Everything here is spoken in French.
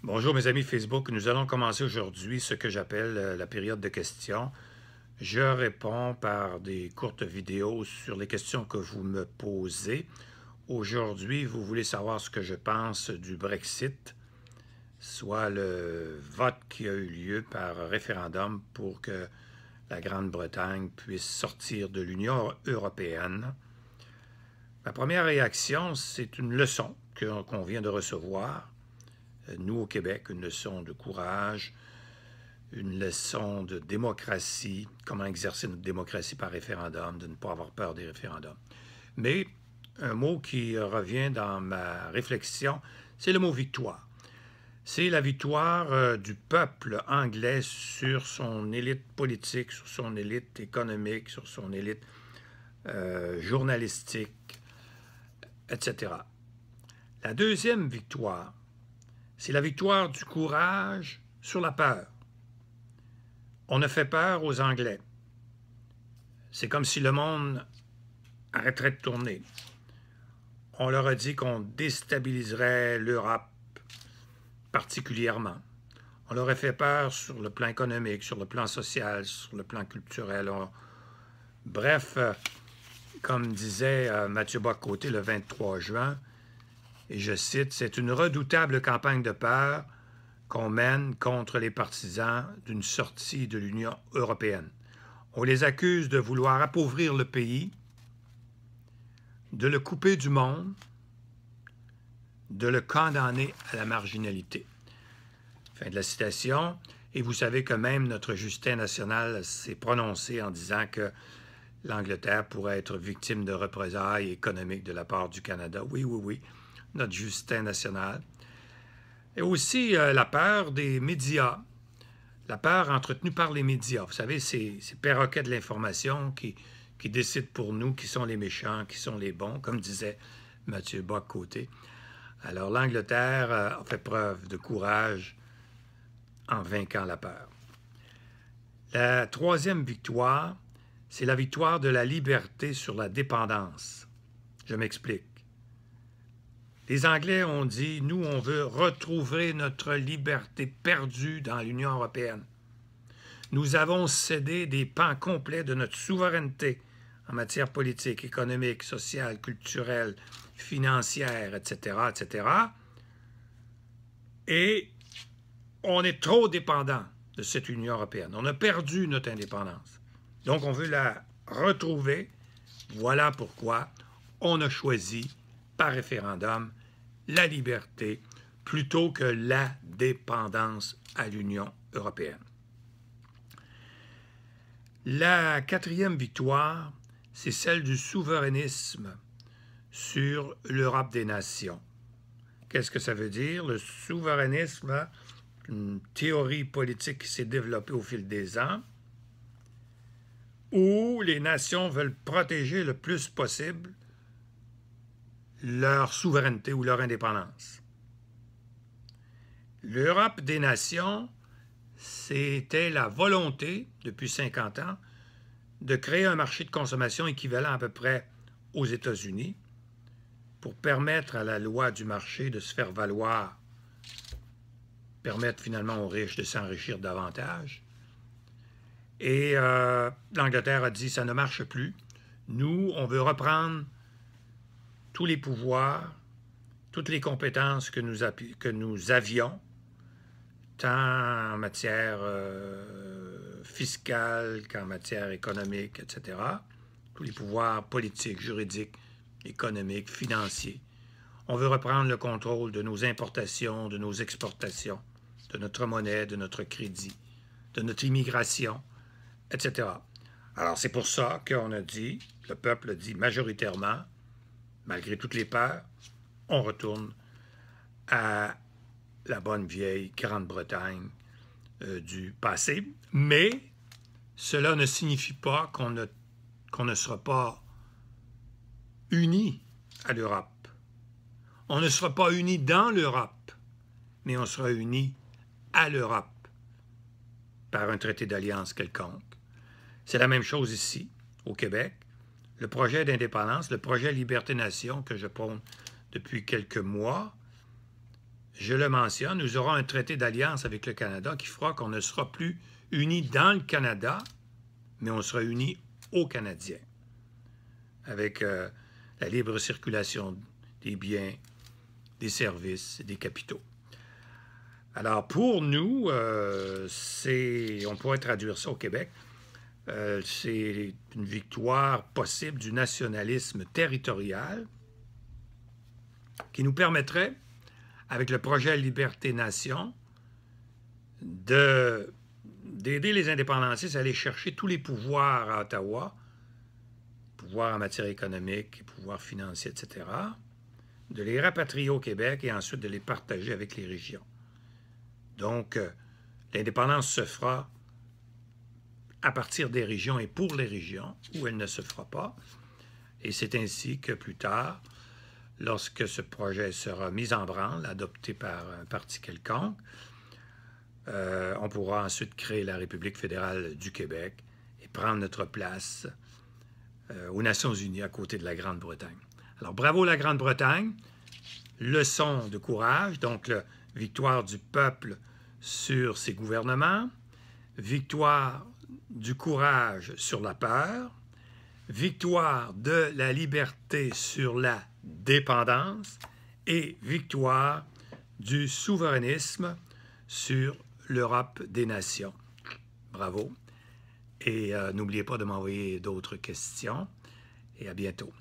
Bonjour mes amis Facebook, nous allons commencer aujourd'hui ce que j'appelle la période de questions. Je réponds par des courtes vidéos sur les questions que vous me posez. Aujourd'hui, vous voulez savoir ce que je pense du Brexit, soit le vote qui a eu lieu par référendum pour que la Grande-Bretagne puisse sortir de l'Union européenne. Ma première réaction, c'est une leçon qu'on vient de recevoir. Nous, au Québec, une leçon de courage, une leçon de démocratie, comment exercer notre démocratie par référendum, de ne pas avoir peur des référendums. Mais un mot qui revient dans ma réflexion, c'est le mot victoire. C'est la victoire du peuple anglais sur son élite politique, sur son élite économique, sur son élite journalistique, etc. La deuxième victoire, c'est la victoire du courage sur la peur. On a fait peur aux Anglais. C'est comme si le monde arrêterait de tourner. On leur a dit qu'on déstabiliserait l'Europe particulièrement. On leur a fait peur sur le plan économique, sur le plan social, sur le plan culturel. Bref, comme disait Mathieu Bock-Côté le 23 juin, et je cite, « C'est une redoutable campagne de peur qu'on mène contre les partisans d'une sortie de l'Union européenne. On les accuse de vouloir appauvrir le pays, de le couper du monde, de le condamner à la marginalité. » Fin de la citation. Et vous savez que même notre Justin national s'est prononcé en disant que l'Angleterre pourrait être victime de représailles économiques de la part du Canada. Oui, oui, oui. Notre Justin national. Et aussi la peur des médias, la peur entretenue par les médias. Vous savez, ces perroquets de l'information qui décident pour nous qui sont les méchants, qui sont les bons, comme disait Mathieu Bock-Côté. Alors l'Angleterre a fait preuve de courage en vainquant la peur. La troisième victoire, c'est la victoire de la liberté sur la dépendance. Je m'explique. Les Anglais ont dit, nous, on veut retrouver notre liberté perdue dans l'Union européenne. Nous avons cédé des pans complets de notre souveraineté en matière politique, économique, sociale, culturelle, financière, etc., etc. Et on est trop dépendant de cette Union européenne. On a perdu notre indépendance. Donc, on veut la retrouver. Voilà pourquoi on a choisi par référendum la liberté plutôt que la dépendance à l'Union européenne. La quatrième victoire, c'est celle du souverainisme sur l'Europe des nations. Qu'est-ce que ça veut dire? Le souverainisme, une théorie politique qui s'est développée au fil des ans, où les nations veulent protéger le plus possible leur souveraineté ou leur indépendance. L'Europe des nations, c'était la volonté, depuis 50 ans, de créer un marché de consommation équivalent à peu près aux États-Unis pour permettre à la loi du marché de se faire valoir, permettre finalement aux riches de s'enrichir davantage. Et l'Angleterre a dit, ça ne marche plus. Nous, on veut reprendre tous les pouvoirs, toutes les compétences que nous avions, tant en matière fiscale qu'en matière économique, etc. Tous les pouvoirs politiques, juridiques, économiques, financiers. On veut reprendre le contrôle de nos importations, de nos exportations, de notre monnaie, de notre crédit, de notre immigration, etc. Alors, c'est pour ça qu'on a dit, le peuple a dit majoritairement, malgré toutes les peurs, on retourne à la bonne vieille Grande-Bretagne du passé. Mais cela ne signifie pas qu'on ne sera pas unis à l'Europe. On ne sera pas unis dans l'Europe, mais on sera unis à l'Europe par un traité d'alliance quelconque. C'est la même chose ici, au Québec. Le projet d'indépendance, le projet Liberté-Nation que je prône depuis quelques mois, je le mentionne, nous aurons un traité d'alliance avec le Canada qui fera qu'on ne sera plus unis dans le Canada, mais on sera unis aux Canadiens, avec la libre circulation des biens, des services et des capitaux. Alors, pour nous, on pourrait traduire ça au Québec, c'est une victoire possible du nationalisme territorial qui nous permettrait, avec le projet Liberté-Nation, d'aider les indépendantistes à aller chercher tous les pouvoirs à Ottawa, pouvoirs en matière économique, pouvoirs financiers, etc., de les rapatrier au Québec et ensuite de les partager avec les régions. Donc, l'indépendance se fera à partir des régions et pour les régions, où elle ne se fera pas. Et c'est ainsi que plus tard, lorsque ce projet sera mis en branle, adopté par un parti quelconque, on pourra ensuite créer la République fédérale du Québec et prendre notre place aux Nations unies à côté de la Grande-Bretagne. Alors, bravo la Grande-Bretagne, leçon de courage, donc la victoire du peuple sur ses gouvernements, victoire du courage sur la peur, victoire de la liberté sur la dépendance et victoire du souverainisme sur l'Europe des nations. Bravo. Et n'oubliez pas de m'envoyer d'autres questions et à bientôt.